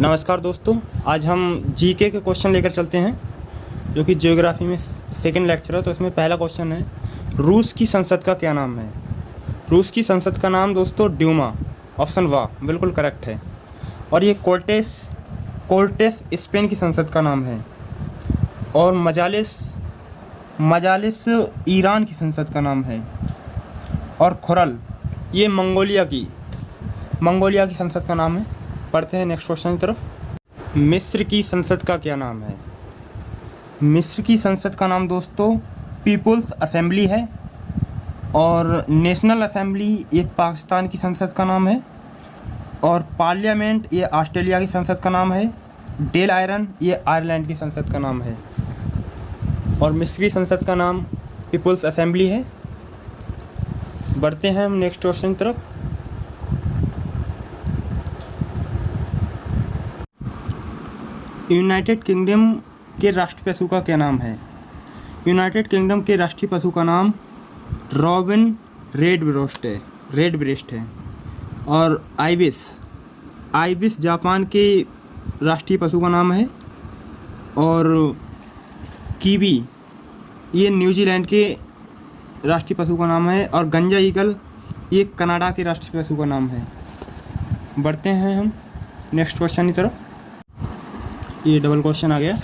नमस्कार दोस्तों, आज हम जीके के क्वेश्चन लेकर चलते हैं जो कि ज्योग्राफी में सेकंड लेक्चर है। तो इसमें पहला क्वेश्चन है, रूस की संसद का क्या नाम है। रूस की संसद का नाम दोस्तों ड्यूमा, ऑप्शन वाह बिल्कुल करेक्ट है। और ये कोर्टेस स्पेन की संसद का नाम है। और मजालिस ईरान की संसद का नाम है। और खुरल ये मंगोलिया की संसद का नाम है। पढ़ते हैं नेक्स्ट क्वेश्चन की तरफ। मिस्र की संसद का क्या नाम है। मिस्र की संसद का नाम दोस्तों पीपुल्स असेंबली है। और नेशनल असेंबली ये पाकिस्तान की संसद का नाम है। और पार्लियामेंट ये ऑस्ट्रेलिया की संसद का नाम है। डेल आयरन ये आयरलैंड की संसद का नाम है। और मिस्र की संसद का नाम पीपुल्स असेंबली है। बढ़ते हैं हम नेक्स्ट क्वेश्चन की तरफ। यूनाइटेड किंगडम के राष्ट्रीय पशु का क्या नाम है। यूनाइटेड किंगडम के राष्ट्रीय पशु का नाम रॉबिन रेडब्रेस्ट है। और आइबिस जापान के राष्ट्रीय पशु का नाम है। और कीवी ये न्यूजीलैंड के राष्ट्रीय पशु का नाम है। और गंजा ईगल ये कनाडा के राष्ट्रीय पशु का नाम है। बढ़ते हैं हम नेक्स्ट क्वेश्चन की तरफ। ये डबल क्वेश्चन आ गया।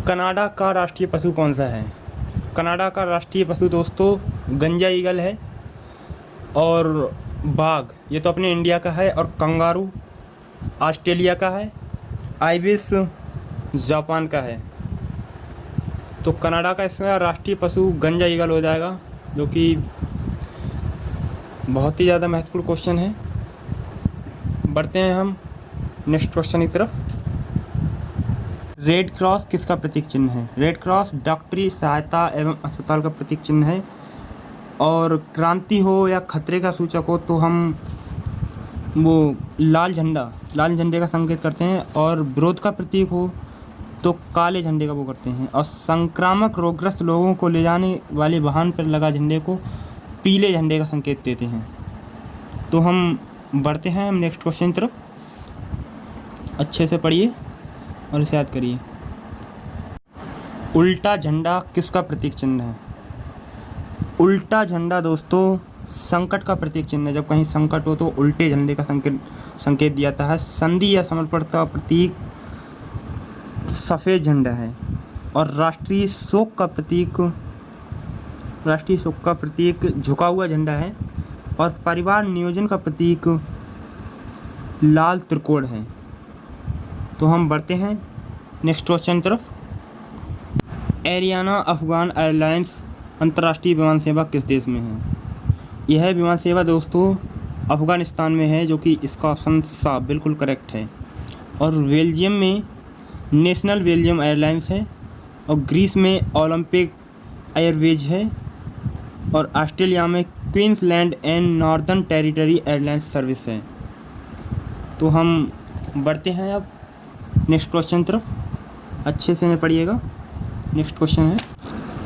कनाडा का राष्ट्रीय पशु कौन सा है। कनाडा का राष्ट्रीय पशु दोस्तों गंजा ईगल है। और बाघ ये तो अपने इंडिया का है। और कंगारू ऑस्ट्रेलिया का है। आइबिस जापान का है। तो कनाडा का इसका राष्ट्रीय पशु गंजा ईगल हो जाएगा, जो कि बहुत ही ज़्यादा महत्वपूर्ण क्वेश्चन है। बढ़ते हैं हम नेक्स्ट क्वेश्चन की तरफ। रेड क्रॉस किसका प्रतीक चिन्ह है। रेड क्रॉस डॉक्टरी सहायता एवं अस्पताल का प्रतीक चिन्ह है। और क्रांति हो या खतरे का सूचक हो तो हम वो लाल झंडे का संकेत करते हैं। और विरोध का प्रतीक हो तो काले झंडे का वो करते हैं। और संक्रामक रोगग्रस्त लोगों को ले जाने वाले वाहन पर लगा झंडे को पीले झंडे का संकेत देते हैं। तो हम बढ़ते हैं हम नेक्स्ट क्वेश्चन की तरफ। अच्छे से पढ़िए और इसे याद करिए। उल्टा झंडा किसका प्रतीक चिन्ह है। उल्टा झंडा दोस्तों संकट का प्रतीक चिन्ह है। जब कहीं संकट हो तो उल्टे झंडे का संकेत दिया जाता है। संधि या समर्पण का प्रतीक सफ़ेद झंडा है। और राष्ट्रीय शोक का प्रतीक झुका हुआ झंडा है। और परिवार नियोजन का प्रतीक लाल त्रिकोण है। तो हम बढ़ते हैं नेक्स्ट क्वेश्चन तरफ। एरियाना अफगान एयरलाइंस अंतर्राष्ट्रीय विमान सेवा किस देश में है। यह विमान सेवा दोस्तों अफ़गानिस्तान में है, जो कि इसका ऑप्शन सा बिल्कुल करेक्ट है। और बेल्जियम में नेशनल बेल्जियम एयरलाइंस है। और ग्रीस में ओलंपिक एयरवेज है। और ऑस्ट्रेलिया में Queensland and Northern territory airlines service है। तो हम बढ़ते हैं अब नेक्स्ट क्वेश्चन तरफ। अच्छे से पढ़िएगा। नेक्स्ट क्वेश्चन है,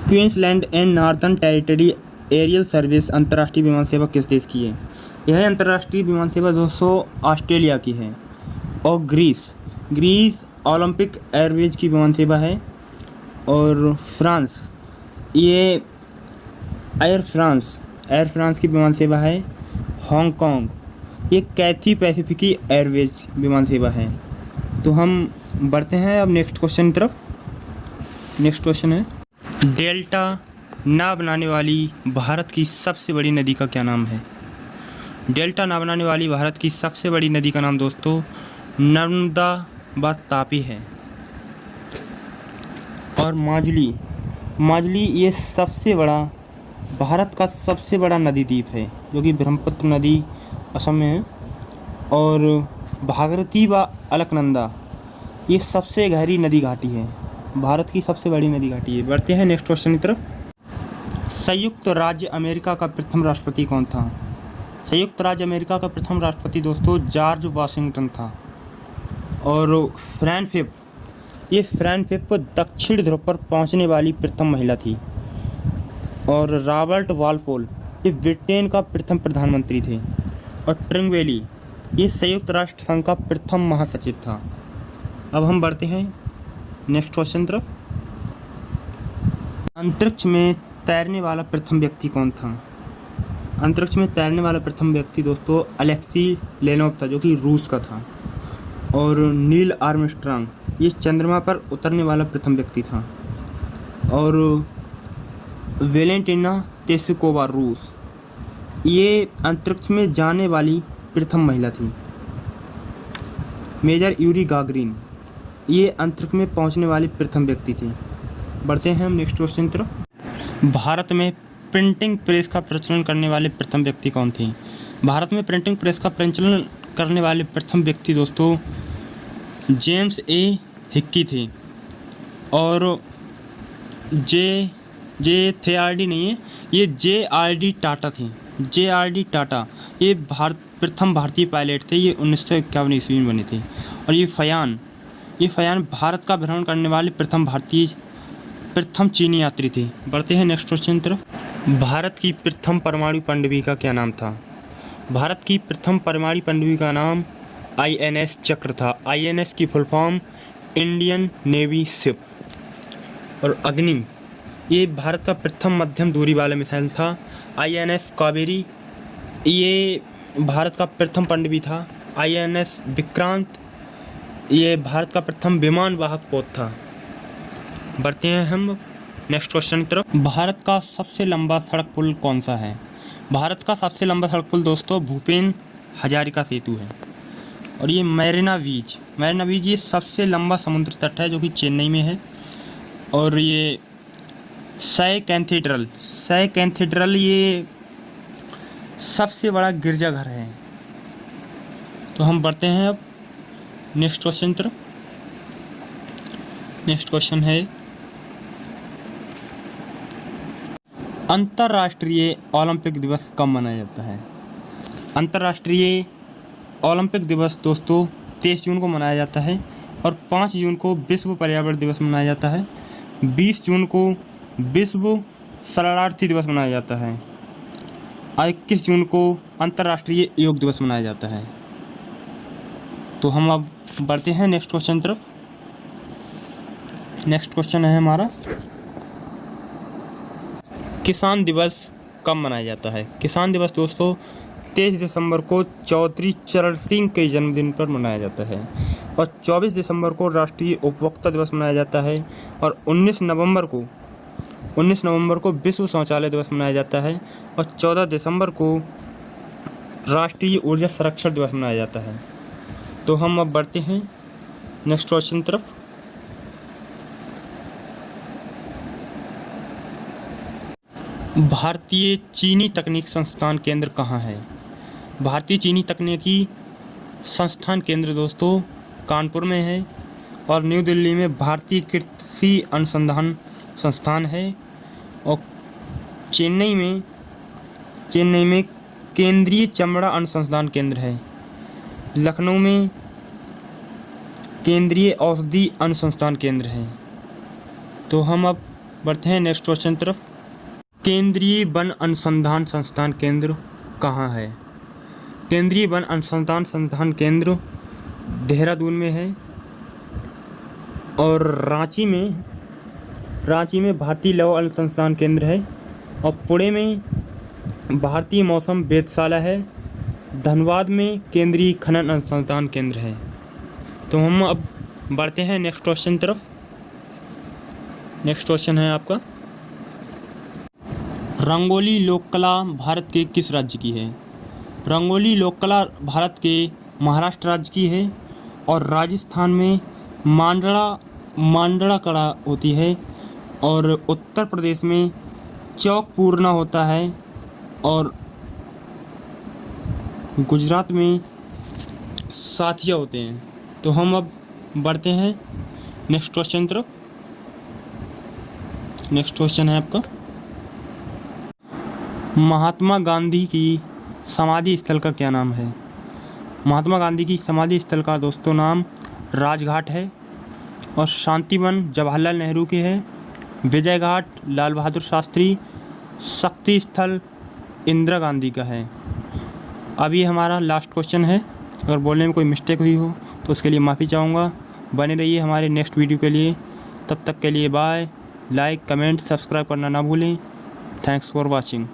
Queensland and Northern Territory Aerial Service अंतर्राष्ट्रीय विमान सेवा किस देश की है। यह अंतर्राष्ट्रीय विमान सेवा दोस्तों ऑस्ट्रेलिया की है। और ग्रीस ओलंपिक एयरवेज की विमान सेवा है। और फ्रांस ये एयर फ्रांस की विमान सेवा है। हांगकांग ये कैथी पैसिफिकी एयरवेज विमान सेवा है। तो हम बढ़ते हैं अब नेक्स्ट क्वेश्चन की तरफ। नेक्स्ट क्वेश्चन है, डेल्टा ना बनाने वाली भारत की सबसे बड़ी नदी का क्या नाम है। डेल्टा ना बनाने वाली भारत की सबसे बड़ी नदी का नाम दोस्तों नर्मदा व तापी है। और माजुली ये भारत का सबसे बड़ा नदी द्वीप है, जो कि ब्रह्मपुत्र नदी असम में है। और भागीरथी व अलकनंदा ये सबसे गहरी नदी घाटी है। भारत की सबसे बड़ी नदी घाटी है। बढ़ते हैं नेक्स्ट क्वेश्चन की तरफ। संयुक्त राज्य अमेरिका का प्रथम राष्ट्रपति कौन था। संयुक्त राज्य अमेरिका का प्रथम राष्ट्रपति दोस्तों जॉर्ज वाशिंगटन था। और फ्रैंक फिप दक्षिण ध्रुव पर पहुंचने वाली प्रथम महिला थी। और रॉबर्ट वालपोल ये ब्रिटेन का प्रथम प्रधानमंत्री थे। और ट्रिंगवेली ये संयुक्त राष्ट्र संघ का प्रथम महासचिव था। अब हम बढ़ते हैं नेक्स्ट क्वेश्चन तरफ। अंतरिक्ष में तैरने वाला प्रथम व्यक्ति कौन था? अंतरिक्ष में तैरने वाला प्रथम व्यक्ति दोस्तों अलेक्सी लेनोव था, जो कि रूस का था। और नील आर्मस्ट्रांग ये चंद्रमा पर उतरने वाला प्रथम व्यक्ति था। और वेलेंटिना तेरेस्कोवा रूस ये अंतरिक्ष में जाने वाली प्रथम महिला थी। मेजर यूरी गागरिन ये अंतरिक्ष में पहुंचने वाली प्रथम व्यक्ति थे। बढ़ते हैं हम नेक्स्ट क्वेश्चन की तरफ। भारत में प्रिंटिंग प्रेस का प्रचलन करने वाले प्रथम व्यक्ति कौन थे? भारत में प्रिंटिंग प्रेस का प्रचलन करने वाले प्रथम व्यक्ति दोस्तों जेम्स ए हिक्की थे। और जे.आर.डी नहीं है, ये जे.आर.डी टाटा थे। जे.आर.डी टाटा ये प्रथम भारतीय पायलट थे। ये 1951 ईस्वी में बने थे। और ये फ़यान भारत का भ्रमण करने वाले प्रथम चीनी यात्री थे। बढ़ते हैं नेक्स्ट क्वेश्चन की तरफ। भारत की प्रथम परमाणु पनडुब्बी का क्या नाम था? भारत की प्रथम परमाणु पनडुब्बी का नाम INS चक्र था। INS की full form Indian navy ship. और अग्नि ये भारत का प्रथम मध्यम दूरी वाला मिसाइल था। INS कावेरी ये भारत का प्रथम पनडुब्बी था। INS विक्रांत ये भारत का प्रथम विमान वाहक पोत था। बढ़ते हैं हम नेक्स्ट क्वेश्चन की तरफ। भारत का सबसे लंबा सड़क पुल कौन सा है? भारत का सबसे लंबा सड़क पुल दोस्तों भूपेन हजारिका सेतु है। और ये मैरिना बीच ये सबसे लंबा समुद्र तट है, जो कि चेन्नई में है। और ये सै कैथेड्रल ये सबसे बड़ा गिरजाघर है। तो हम बढ़ते हैं अब नेक्स्ट क्वेश्चन तरफ। नेक्स्ट क्वेश्चन है अंतर्राष्ट्रीय ओलंपिक दिवस कब मनाया जाता है? अंतर्राष्ट्रीय ओलंपिक दिवस दोस्तों 23 जून को मनाया जाता है। और 5 जून को विश्व पर्यावरण दिवस मनाया जाता है। 20 जून को विश्व शरणार्थी दिवस मनाया जाता है। 21 जून को अंतर्राष्ट्रीय योग दिवस मनाया जाता है। तो हम अब बढ़ते हैं नेक्स्ट क्वेश्चन तरफ। नेक्स्ट क्वेश्चन है हमारा किसान दिवस कब मनाया जाता है? किसान दिवस दोस्तों 23 दिसंबर को चौधरी चरण सिंह के जन्मदिन पर मनाया जाता है। और 24 दिसंबर को राष्ट्रीय उपभोक्ता दिवस मनाया जाता है। और 19 नवंबर को विश्व शौचालय दिवस मनाया जाता है। और 14 दिसंबर को राष्ट्रीय ऊर्जा संरक्षण दिवस मनाया जाता है। तो हम अब बढ़ते हैं नेक्स्ट क्वेश्चन तरफ। भारतीय चीनी तकनीक संस्थान केंद्र कहाँ है? भारतीय चीनी तकनीकी संस्थान केंद्र दोस्तों कानपुर में है। और न्यू दिल्ली में भारतीय कृषि अनुसंधान संस्थान है। और चेन्नई में केंद्रीय चमड़ा अनुसंधान केंद्र है। लखनऊ में केंद्रीय औषधि अनुसंधान केंद्र है। तो हम अब बढ़ते हैं नेक्स्ट क्वेश्चन तरफ। केंद्रीय वन अनुसंधान संस्थान केंद्र कहाँ है? केंद्रीय वन अनुसंधान संस्थान केंद्र देहरादून में है। और रांची में भारतीय लौह अनुसंधान केंद्र है। और पुणे में भारतीय मौसम वेधशाला है। धनबाद में केंद्रीय खनन अनुसंधान केंद्र है। तो हम अब बढ़ते हैं नेक्स्ट क्वेश्चन तरफ। नेक्स्ट क्वेश्चन है आपका रंगोली लोककला भारत के किस राज्य की है? रंगोली लोककला भारत के महाराष्ट्र राज्य की है। और राजस्थान में मांडड़ा कला होती है। और उत्तर प्रदेश में चौक पूर्णा होता है। और गुजरात में साथिया होते हैं। तो हम अब बढ़ते हैं नेक्स्ट क्वेश्चन तरफ। नेक्स्ट क्वेश्चन है आपका महात्मा गांधी की समाधि स्थल का क्या नाम है? महात्मा गांधी की समाधि स्थल का दोस्तों नाम राजघाट है। और शांतिवन जवाहरलाल नेहरू के है। विजय घाट लाल बहादुर शास्त्री, शक्ति स्थल इंदिरा गांधी का है। अब ये हमारा लास्ट क्वेश्चन है। अगर बोलने में कोई मिस्टेक हुई हो तो उसके लिए माफ़ी चाहूँगा। बने रहिए हमारे नेक्स्ट वीडियो के लिए। तब तक के लिए बाय। लाइक, कमेंट, सब्सक्राइब करना ना भूलें। Thanks for watching.